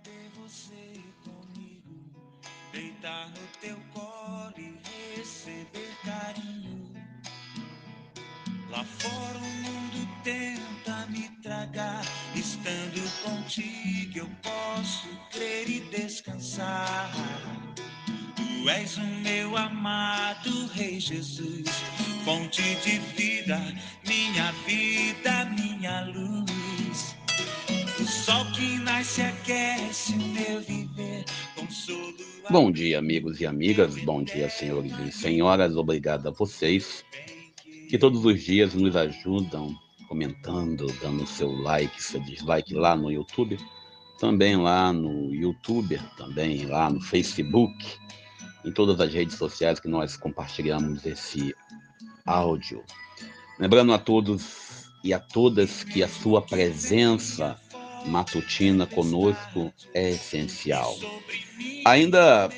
ter você comigo, deitar no teu colo e receber carinho. Lá fora o mundo tenta me tragar, estando contigo eu posso crer e descansar. Tu és o meu amado Rei Jesus, fonte de vida, minha luz. O sol que nasce aquece o meu viver, consolo. Bom dia, amigos e amigas. Bom dia, senhores e senhoras. Obrigado a vocês que todos os dias nos ajudam comentando, dando seu like, seu dislike lá no YouTube, também lá no YouTube, também lá no Facebook, em todas as redes sociais que nós compartilhamos esse áudio. Lembrando a todos e a todas que a sua presença matutina conosco é essencial. Ainda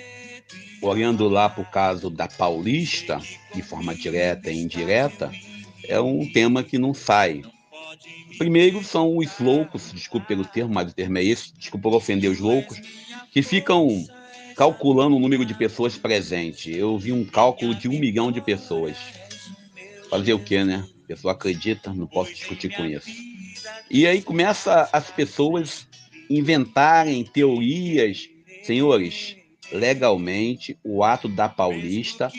olhando lá para o caso da Paulista, de forma direta e indireta, é um tema que não sai. Primeiro são os loucos, desculpe pelo termo, mas o termo é esse, desculpe por ofender os loucos, que ficam calculando o número de pessoas presentes. Eu vi um cálculo de 1 milhão de pessoas. Fazer o quê, né? A pessoa acredita, não posso discutir com isso. E aí começa as pessoas inventarem teorias. Senhores, legalmente, o ato da Paulista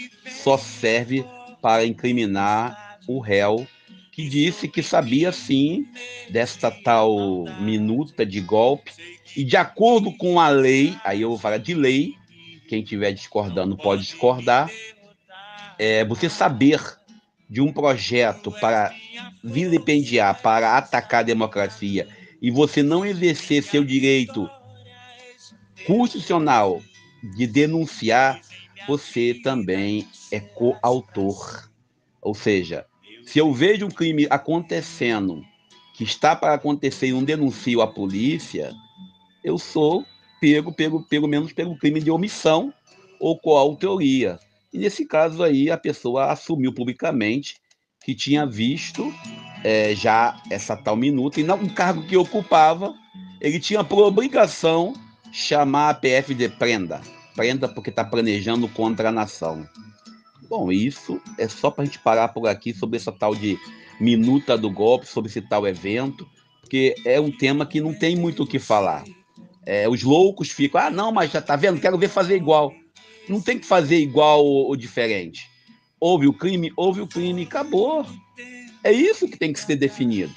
só serve para incriminar o réu que disse que sabia sim desta tal minuta de golpe e de acordo com a lei, aí eu vou falar de lei, quem estiver discordando pode discordar, você saber de um projeto para vilipendiar, para atacar a democracia e você não exercer seu direito constitucional de denunciar, você também é coautor. Ou seja, se eu vejo um crime acontecendo, que está para acontecer e não denuncio a polícia, eu sou pego menos pelo crime de omissão ou coautoria. E nesse caso aí, a pessoa assumiu publicamente que tinha visto já essa tal minuta, e não o cargo que ocupava, ele tinha por obrigação chamar a PF de prenda. Prenda porque está planejando contra a nação. Bom, isso é só para a gente parar por aqui sobre essa tal de minuta do golpe, sobre esse tal evento, porque é um tema que não tem muito o que falar. Os loucos ficam, não, mas já tá vendo, quero ver fazer igual. Não tem que fazer igual ou diferente. Houve o crime, acabou. É isso que tem que ser definido.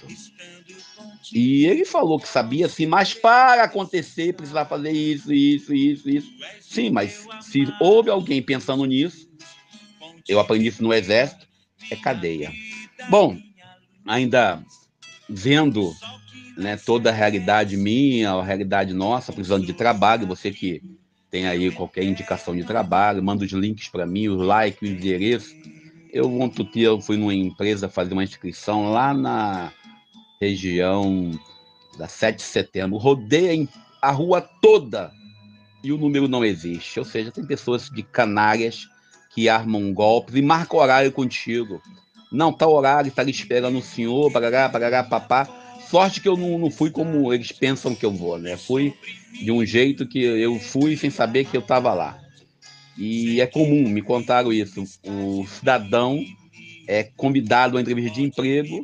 E ele falou que sabia sim, mas para acontecer precisava fazer isso. Sim, mas se houve alguém pensando nisso, eu aprendi isso no exército, é cadeia. Bom, ainda vendo, né, toda a realidade minha, a realidade nossa, precisando de trabalho, você que tem aí qualquer indicação de trabalho, manda os links para mim, os likes, o endereço. Eu fui numa empresa fazer uma inscrição lá na região da 7 de setembro, rodei a rua toda e o número não existe. Ou seja, tem pessoas de canárias que armam golpes e marcam horário contigo. Não, tá horário, tá ali esperando o senhor, parará, papá. Sorte que eu não fui como eles pensam que eu vou, né? Fui de um jeito que eu fui sem saber que eu estava lá. E é comum, me contaram isso. O cidadão é convidado a uma entrevista de emprego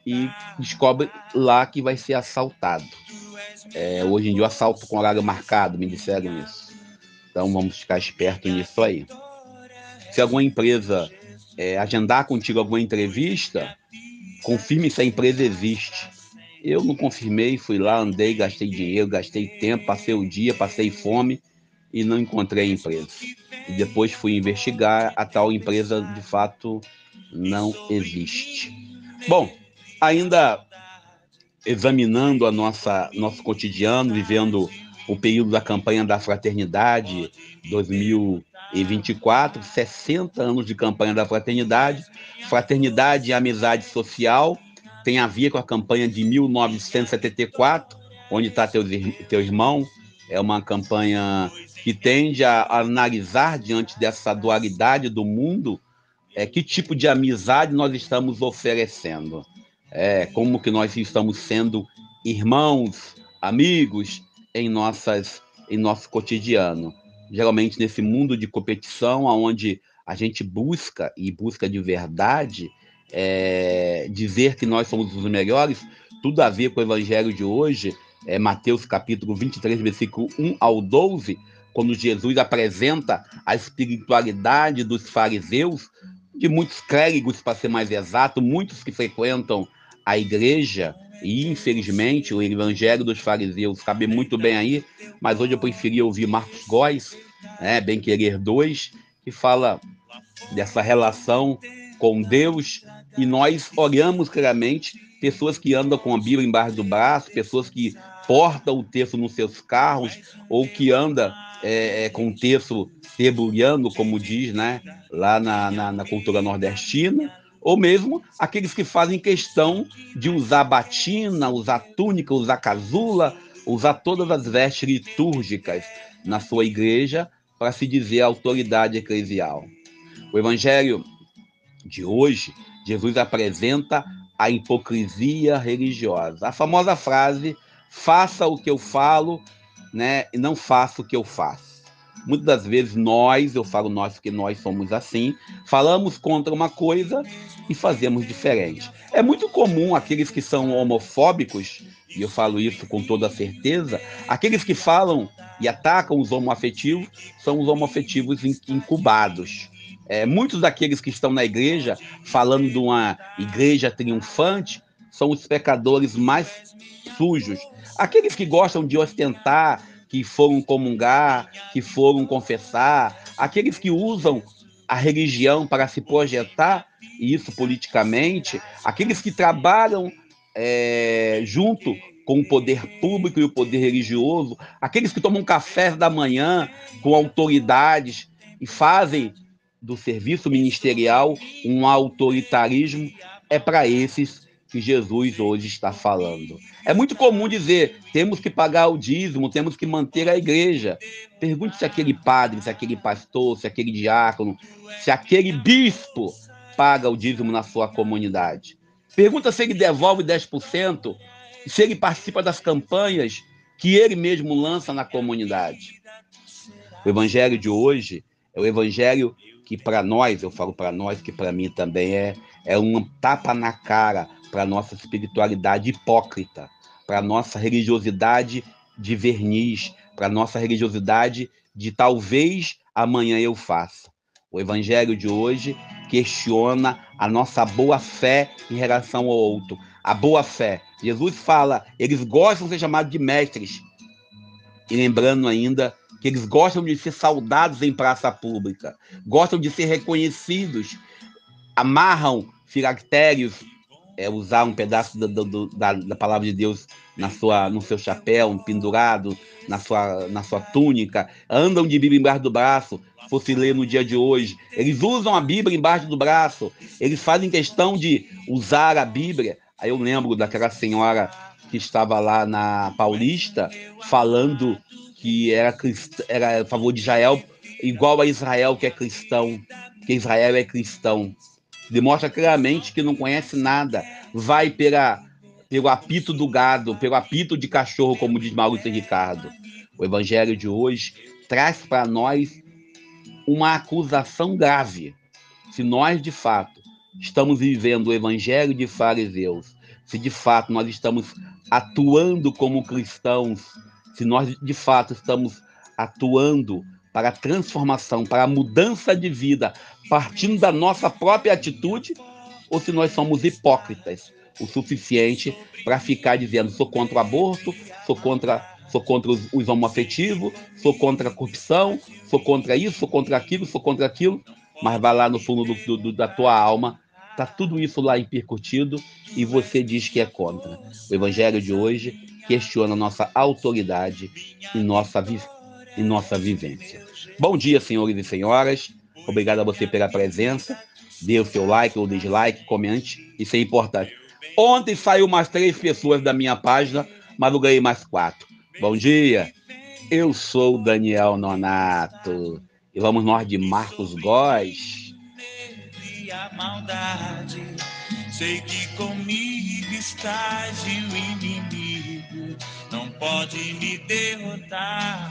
e descobre lá que vai ser assaltado. Hoje em dia, o assalto com horário marcado, me disseram isso. Então, vamos ficar esperto nisso aí. Se alguma empresa agendar contigo alguma entrevista, confirme se a empresa existe. Eu não confirmei, fui lá, andei, gastei dinheiro, gastei tempo, passei o dia, passei fome e não encontrei a empresa. E depois fui investigar, a tal empresa de fato não existe. Bom, ainda examinando nosso cotidiano, vivendo o período da campanha da Fraternidade 2024, 60 anos de campanha da Fraternidade. Fraternidade e Amizade Social tem a ver com a campanha de 1974, onde está teu irmão. É uma campanha que tende a analisar, diante dessa dualidade do mundo, que tipo de amizade nós estamos oferecendo. Como que nós estamos sendo irmãos, amigos, em nosso cotidiano. Geralmente nesse mundo de competição, onde a gente busca de verdade dizer que nós somos os melhores, tudo a ver com o evangelho de hoje, Mateus capítulo 23, versículo 1 ao 12, quando Jesus apresenta a espiritualidade dos fariseus, de muitos clérigos, para ser mais exato, muitos que frequentam a igreja, e infelizmente o evangelho dos fariseus cabe muito bem aí, mas hoje eu preferia ouvir Marcos Góes, Bem Querer 2, que fala dessa relação com Deus, e nós olhamos claramente pessoas que andam com a Bíblia embaixo do braço, pessoas que portam o texto nos seus carros, ou que andam com o texto debulhando, como diz, né, lá na cultura nordestina, ou mesmo aqueles que fazem questão de usar batina, usar túnica, usar casula, usar todas as vestes litúrgicas na sua igreja para se dizer autoridade eclesial. O evangelho de hoje, Jesus apresenta a hipocrisia religiosa. A famosa frase, faça o que eu falo, né, e não faça o que eu faço. Muitas das vezes eu falo nós porque nós somos assim, falamos contra uma coisa e fazemos diferente. É muito comum aqueles que são homofóbicos, e eu falo isso com toda certeza, aqueles que falam e atacam os homoafetivos, são os homoafetivos incubados. Muitos daqueles que estão na igreja, falando de uma igreja triunfante, são os pecadores mais sujos. Aqueles que gostam de ostentar, que foram comungar, que foram confessar, aqueles que usam a religião para se projetar, e isso politicamente, aqueles que trabalham junto com o poder público e o poder religioso, aqueles que tomam café da manhã com autoridades e fazem do serviço ministerial um autoritarismo, é para esses que Jesus hoje está falando. É muito comum dizer, temos que pagar o dízimo, temos que manter a igreja. Pergunte se aquele padre, se aquele pastor, se aquele diácono, se aquele bispo paga o dízimo na sua comunidade. Pergunta se ele devolve 10%, se ele participa das campanhas que ele mesmo lança na comunidade. O evangelho de hoje é o evangelho que para nós, eu falo para nós, que para mim também é um tapa na cara para a nossa espiritualidade hipócrita, para a nossa religiosidade de verniz, para a nossa religiosidade de talvez amanhã eu faça. O evangelho de hoje questiona a nossa boa fé em relação ao outro. A boa fé. Jesus fala, eles gostam de ser chamados de mestres. E lembrando ainda que eles gostam de ser saudados em praça pública, gostam de ser reconhecidos, amarram filactérios, usar um pedaço da palavra de Deus no seu chapéu, pendurado na sua túnica, andam de Bíblia embaixo do braço, se fosse ler no dia de hoje, eles usam a Bíblia embaixo do braço, eles fazem questão de usar a Bíblia. Aí eu lembro daquela senhora que estava lá na Paulista, falando que era a favor de Israel, igual a Israel que é cristão, que Israel é cristão. Demonstra claramente que não conhece nada. Vai pelo apito do gado, pelo apito de cachorro, como diz Maurício Ricardo. O evangelho de hoje traz para nós uma acusação grave. Se nós, de fato, estamos vivendo o evangelho de fariseus, se de fato nós estamos atuando como cristãos, se nós de fato estamos atuando para a transformação, para a mudança de vida, partindo da nossa própria atitude, ou se nós somos hipócritas o suficiente para ficar dizendo sou contra o aborto, sou contra os homoafetivos, sou contra a corrupção, sou contra isso, sou contra aquilo, mas vai lá no fundo da tua alma, tá tudo isso lá percutido e você diz que é contra. O evangelho de hoje questiona nossa autoridade e nossa vivência. Bom dia, senhores e senhoras. Obrigado a você pela presença. Dê o seu like ou dislike, comente. Isso é importante. Ontem saiu mais 3 pessoas da minha página, mas eu ganhei mais 4. Bom dia. Eu sou o Daniel Nonato. E vamos nós de Marcos Góes. A maldade, sei que comigo estás e o inimigo não pode me derrotar.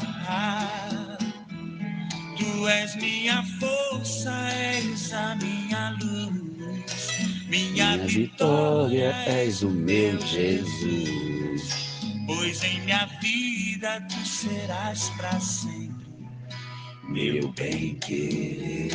Tu és minha força, és a minha luz, minha vitória és o meu Jesus. Pois em minha vida tu serás para sempre meu bem-querer.